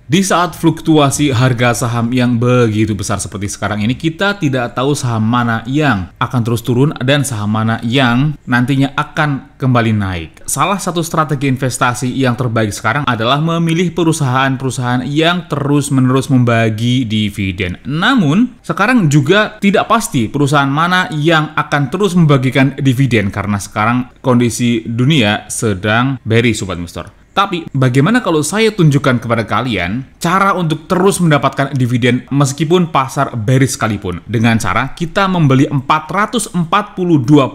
Di saat fluktuasi harga saham yang begitu besar seperti sekarang ini, kita tidak tahu saham mana yang akan terus turun dan saham mana yang nantinya akan kembali naik. Salah satu strategi investasi yang terbaik sekarang adalah memilih perusahaan-perusahaan yang terus-menerus membagi dividen. Namun, sekarang juga tidak pasti perusahaan mana yang akan terus membagikan dividen karena sekarang kondisi dunia sedang bearish, Sobat Investor. Tapi, bagaimana kalau saya tunjukkan kepada kalian cara untuk terus mendapatkan dividen meskipun pasar bearish sekalipun? Dengan cara kita membeli 442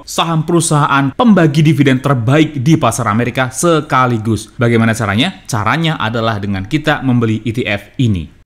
saham perusahaan pembagi dividen terbaik di pasar Amerika sekaligus. Bagaimana caranya? Caranya adalah dengan kita membeli ETF ini.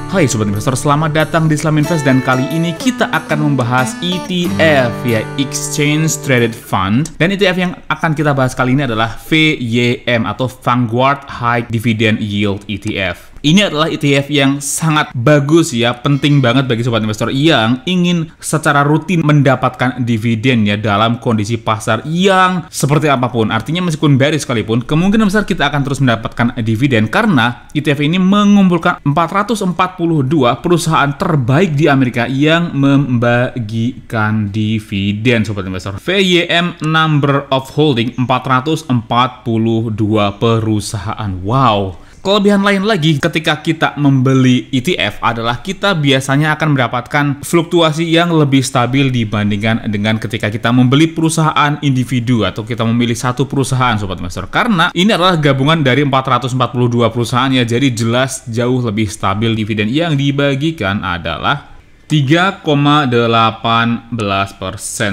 Hai Sobat Investor, selamat datang di Islam Invest dan kali ini kita akan membahas ETF ya, Exchange Traded Fund, dan ETF yang akan kita bahas kali ini adalah VYM atau Vanguard High Dividend Yield ETF. Ini adalah ETF yang sangat bagus ya, penting banget bagi sobat investor yang ingin secara rutin mendapatkan dividen ya dalam kondisi pasar yang seperti apapun. Artinya meskipun bearish sekalipun, kemungkinan besar kita akan terus mendapatkan dividen karena ETF ini mengumpulkan 442 perusahaan terbaik di Amerika yang membagikan dividen sobat investor. VYM number of holding 442 perusahaan. Wow. Kelebihan lain lagi ketika kita membeli ETF adalah kita biasanya akan mendapatkan fluktuasi yang lebih stabil dibandingkan dengan ketika kita membeli perusahaan individu atau kita memilih satu perusahaan sobat investor. Karena ini adalah gabungan dari 442 perusahaan ya, jadi jelas jauh lebih stabil. Dividen yang dibagikan adalah 3,18%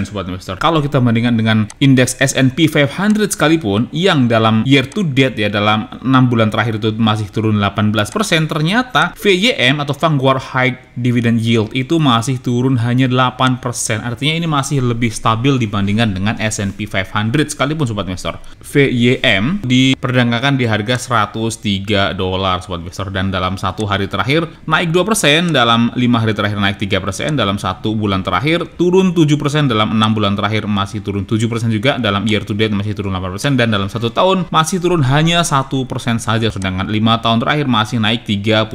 sobat investor. Kalau kita bandingkan dengan indeks S&P 500 sekalipun yang dalam year to date ya, dalam 6 bulan terakhir itu masih turun 18%, ternyata VYM atau Vanguard High Dividend Yield itu masih turun hanya 8%. Artinya ini masih lebih stabil dibandingkan dengan S&P 500 sekalipun sobat investor. VYM diperdagangkan di harga $103 sobat investor, dan dalam satu hari terakhir naik 2%, dalam 5 hari terakhir naik 3%, dalam satu bulan terakhir turun 7%, dalam 6 bulan terakhir masih turun 7% juga, dalam year to date masih turun 8%, dan dalam satu tahun masih turun hanya 1% saja, sedangkan 5 tahun terakhir masih naik 32%.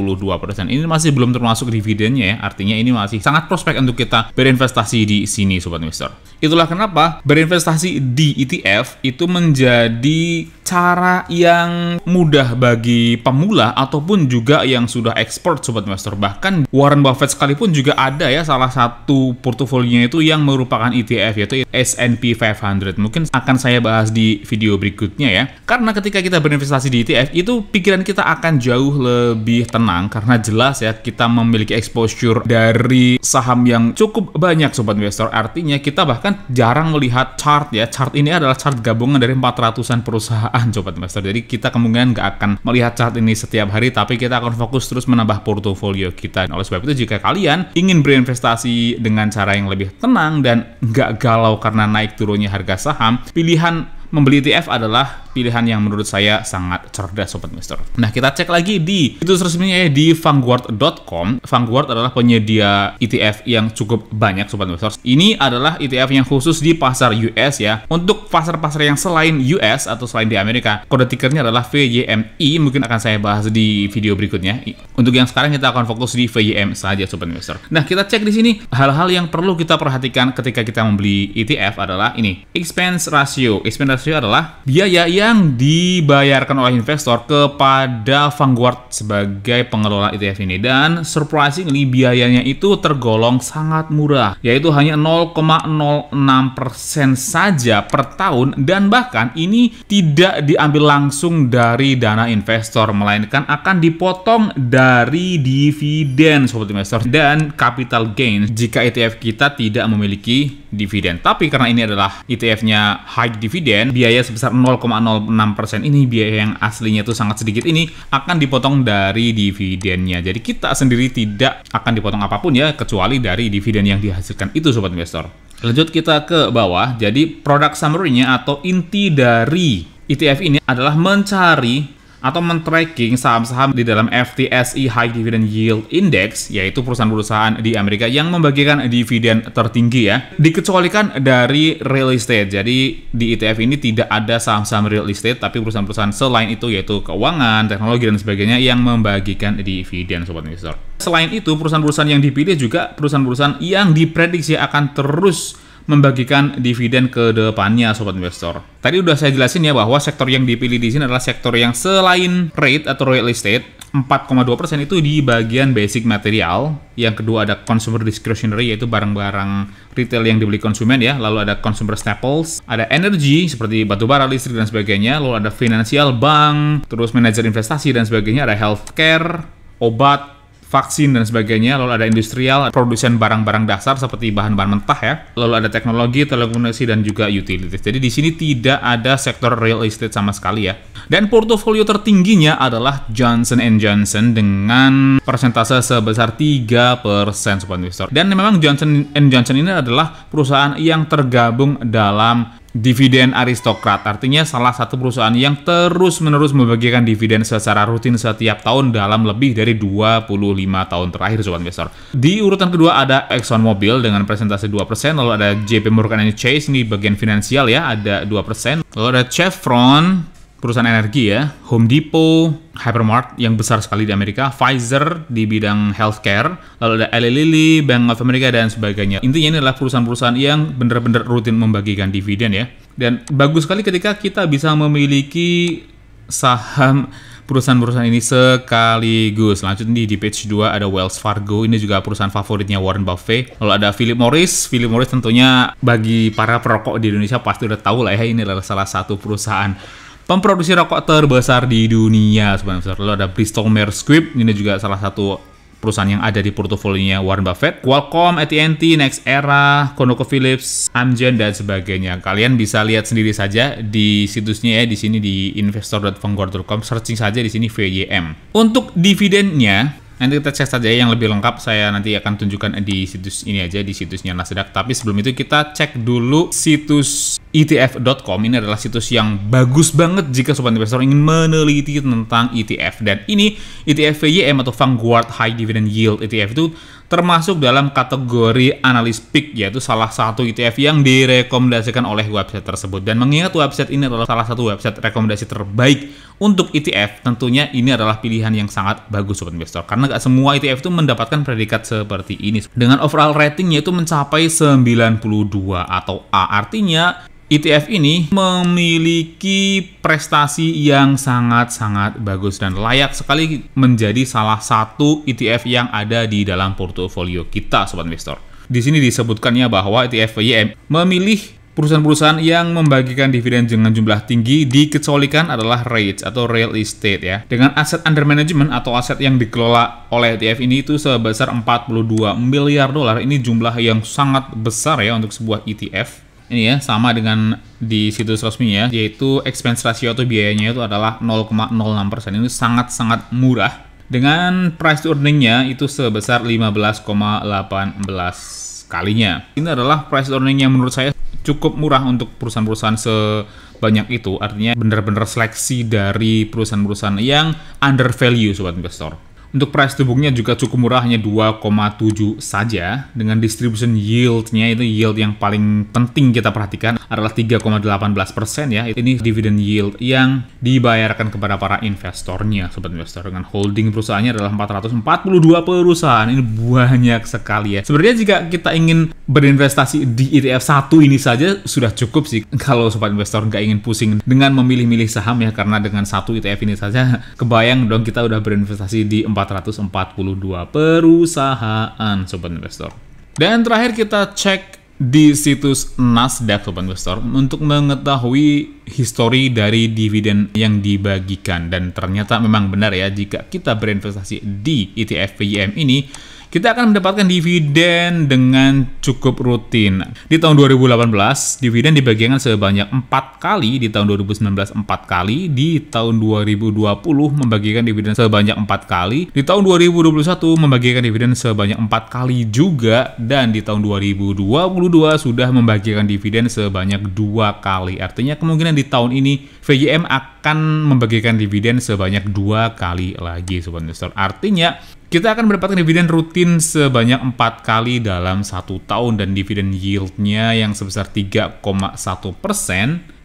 Ini masih belum termasuk dividennya ya, artinya ini masih sangat prospek untuk kita berinvestasi di sini sobat investor. Itulah kenapa berinvestasi di ETF itu menjadi cara yang mudah bagi pemula ataupun juga yang sudah expert sobat investor. Bahkan Warren Buffett sekalipun juga ada ya salah satu portofolionya itu yang merupakan ETF, yaitu S&P 500. Mungkin akan saya bahas di video berikutnya ya. Karena ketika kita berinvestasi di ETF itu pikiran kita akan jauh lebih tenang karena jelas ya kita memiliki exposure dari saham yang cukup banyak sobat investor. Artinya kita bahkan jarang melihat chart ya. Chart ini adalah chart gabungan dari 400-an perusahaan sobat investor. Jadi kita kemungkinan nggak akan melihat chart ini setiap hari, tapi kita akan fokus terus menambah portofolio kita. Oleh sebab itu jika kalian ingin berinvestasi dengan cara yang lebih tenang dan nggak galau karena naik turunnya harga saham, pilihan membeli ETF adalah pilihan yang menurut saya sangat cerdas sobat investor. Nah, kita cek lagi di situs resminya ya, di Vanguard.com. Vanguard adalah penyedia ETF yang cukup banyak sobat investor. Ini adalah ETF yang khusus di pasar US ya. Untuk pasar-pasar yang selain US atau selain di Amerika, kode tikernya adalah VYMI. Mungkin akan saya bahas di video berikutnya. Untuk yang sekarang kita akan fokus di VYM saja sobat investor. Nah, kita cek di sini hal-hal yang perlu kita perhatikan ketika kita membeli ETF adalah ini, expense ratio. Expense ratio adalah biaya yang dibayarkan oleh investor kepada Vanguard sebagai pengelola ETF ini, dan surprisingly biayanya itu tergolong sangat murah, yaitu hanya 0,06% saja per tahun, dan bahkan ini tidak diambil langsung dari dana investor, melainkan akan dipotong dari dividen sobat investor dan capital gain jika ETF kita tidak memiliki dividen. Tapi karena ini adalah ETF-nya high dividend, biaya sebesar 0,06% ini, biaya yang aslinya itu sangat sedikit ini, akan dipotong dari dividennya. Jadi kita sendiri tidak akan dipotong apapun ya, kecuali dari dividen yang dihasilkan itu sobat investor. Lanjut kita ke bawah. Jadi product summary-nya atau inti dari ETF ini adalah mencari atau men-tracking saham-saham di dalam FTSE High Dividend Yield Index, yaitu perusahaan-perusahaan di Amerika yang membagikan dividen tertinggi ya. Dikecualikan dari real estate. Jadi di ETF ini tidak ada saham-saham real estate, tapi perusahaan-perusahaan selain itu yaitu keuangan, teknologi dan sebagainya yang membagikan dividen, sobat investor. Selain itu, perusahaan-perusahaan yang dipilih juga perusahaan-perusahaan yang diprediksi akan terus membagikan dividen ke depannya, sobat investor. Tadi udah saya jelasin ya bahwa sektor yang dipilih di sini adalah sektor yang selain rate atau real estate, 4,2% itu di bagian basic material. Yang kedua ada consumer discretionary, yaitu barang-barang retail yang dibeli konsumen ya. Lalu ada consumer staples, ada energy seperti batubara, listrik dan sebagainya. Lalu ada financial, bank, terus manajer investasi dan sebagainya. Ada healthcare, obat, vaksin dan sebagainya. Lalu ada industrial, produsen barang-barang dasar seperti bahan-bahan mentah ya. Lalu ada teknologi, telekomunikasi dan juga utilities. Jadi di sini tidak ada sektor real estate sama sekali ya. Dan portofolio tertingginya adalah Johnson & Johnson dengan persentase sebesar 3%, sobat investor. Dan memang Johnson & Johnson ini adalah perusahaan yang tergabung dalam dividen aristokrat, artinya salah satu perusahaan yang terus-menerus membagikan dividen secara rutin setiap tahun dalam lebih dari 25 tahun terakhir, sobat investor. Di urutan kedua ada ExxonMobil dengan persentase 2%, lalu ada JP Morgan & Chase ini bagian finansial ya, ada 2%, lalu ada Chevron, perusahaan energi ya, Home Depot, Hypermart yang besar sekali di Amerika, Pfizer di bidang healthcare, lalu ada Eli Lilly, Bank of America dan sebagainya. Intinya ini adalah perusahaan-perusahaan yang benar-benar rutin membagikan dividen ya. Dan bagus sekali ketika kita bisa memiliki saham perusahaan-perusahaan ini sekaligus. Lanjutnya di page 2 ada Wells Fargo, ini juga perusahaan favoritnya Warren Buffett. Lalu ada Philip Morris. Philip Morris tentunya bagi para perokok di Indonesia pasti udah tahu lah ya, ini adalah salah satu perusahaan pemproduksi rokok terbesar di dunia, sebenarnya. Lalu ada Bristol Myers Squibb, ini juga salah satu perusahaan yang ada di portofolinya Warren Buffett. Qualcomm, AT&T, NextEra, ConocoPhillips, Amgen dan sebagainya. Kalian bisa lihat sendiri saja di situsnya ya, di sini di investor.vanguard.com, searching saja di sini VYM. Untuk dividennya, nanti kita cek saja yang lebih lengkap, saya nanti akan tunjukkan di situs ini aja, di situsnya Nasdaq. Tapi sebelum itu kita cek dulu situs ETF.com. Ini adalah situs yang bagus banget jika sobat investor ingin meneliti tentang ETF. Dan ini ETF VYM atau Vanguard High Dividend Yield ETF itu termasuk dalam kategori analis peak, yaitu salah satu ETF yang direkomendasikan oleh website tersebut. Dan mengingat website ini adalah salah satu website rekomendasi terbaik untuk ETF, tentunya ini adalah pilihan yang sangat bagus sobat investor, karena gak semua ETF itu mendapatkan predikat seperti ini. Dengan overall ratingnya itu mencapai 92 atau A, artinya ETF ini memiliki prestasi yang sangat-sangat bagus dan layak sekali menjadi salah satu ETF yang ada di dalam portofolio kita, sobat investor. Di sini disebutkannya bahwa ETF VYM memilih perusahaan-perusahaan yang membagikan dividen dengan jumlah tinggi, dikecualikan adalah REITs atau real estate ya. Dengan aset under management atau aset yang dikelola oleh ETF ini itu sebesar 42 miliar dolar. Ini jumlah yang sangat besar ya untuk sebuah ETF. Ini ya, sama dengan di situs resmi ya, yaitu expense ratio atau biayanya itu adalah 0,06%. Ini sangat-sangat murah. Dengan price to earning-nya itu sebesar 15,18 kalinya. Ini adalah price to earning yang menurut saya cukup murah untuk perusahaan-perusahaan sebanyak itu. Artinya benar-benar seleksi dari perusahaan-perusahaan yang under value, sobat investor. Untuk price to book-nya juga cukup murah, hanya 2,7 saja. Dengan distribution yield-nya, itu yield yang paling penting kita perhatikan adalah 3,18% ya. Ini dividend yield yang dibayarkan kepada para investornya, sobat investor. Dengan holding perusahaannya adalah 442 perusahaan. Ini banyak sekali ya. Sebenarnya jika kita ingin berinvestasi di ETF satu ini saja sudah cukup sih, kalau sobat investor nggak ingin pusing dengan memilih-milih saham ya, karena dengan satu ETF ini saja kebayang dong kita udah berinvestasi di 442 perusahaan, sobat investor. Dan terakhir kita cek di situs Nasdaq, sobat investor, untuk mengetahui histori dari dividen yang dibagikan. Dan ternyata memang benar ya, jika kita berinvestasi di ETF VYM ini, kita akan mendapatkan dividen dengan cukup rutin. Di tahun 2018, dividen dibagikan sebanyak 4 kali, di tahun 2019 4 kali, di tahun 2020 membagikan dividen sebanyak 4 kali, di tahun 2021 membagikan dividen sebanyak 4 kali juga, dan di tahun 2022 sudah membagikan dividen sebanyak 2 kali. Artinya kemungkinan di tahun ini VYM akan membagikan dividen sebanyak 2 kali lagi Sobat Investor. Artinya kita akan mendapatkan dividen rutin sebanyak 4 kali dalam 1 tahun, dan dividen yield-nya yang sebesar 3,1%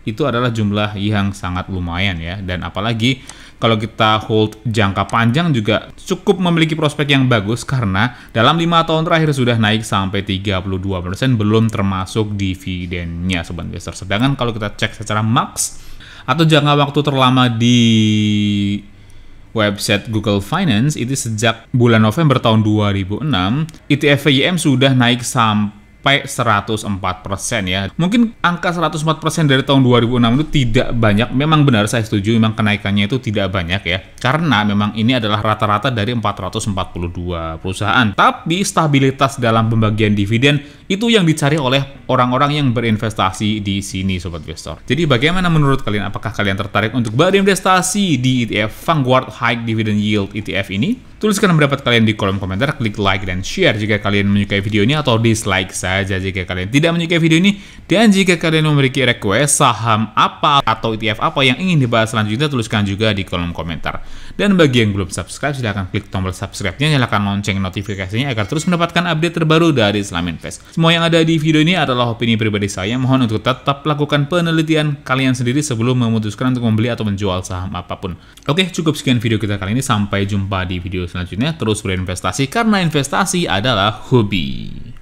itu adalah jumlah yang sangat lumayan ya. Dan apalagi kalau kita hold jangka panjang juga cukup memiliki prospek yang bagus, karena dalam 5 tahun terakhir sudah naik sampai 32%, belum termasuk dividennya Sobat Investor. Sedangkan kalau kita cek secara max atau jangka waktu terlama di website Google Finance, itu sejak bulan November tahun 2006, ETF VYM sudah naik sampai 104% ya. Mungkin angka 104% dari tahun 2006 itu tidak banyak. Memang benar, saya setuju, memang kenaikannya itu tidak banyak ya. Karena memang ini adalah rata-rata dari 442 perusahaan. Tapi stabilitas dalam pembagian dividen itu yang dicari oleh orang-orang yang berinvestasi di sini Sobat Investor. Jadi bagaimana menurut kalian? Apakah kalian tertarik untuk berinvestasi di ETF Vanguard High Dividend Yield ETF ini? Tuliskan pendapat kalian di kolom komentar, klik like dan share jika kalian menyukai video ini, atau dislike saja jika kalian tidak menyukai video ini. Dan jika kalian memiliki request saham apa atau ETF apa yang ingin dibahas selanjutnya, tuliskan juga di kolom komentar. Dan bagi yang belum subscribe, silahkan klik tombol subscribe-nya, nyalakan lonceng notifikasinya agar terus mendapatkan update terbaru dari Islam Invest. Semua yang ada di video ini adalah opini pribadi saya. Mohon untuk tetap lakukan penelitian kalian sendiri sebelum memutuskan untuk membeli atau menjual saham apapun. Oke, cukup sekian video kita kali ini. Sampai jumpa di video selanjutnya. Terus berinvestasi, karena investasi adalah hobi.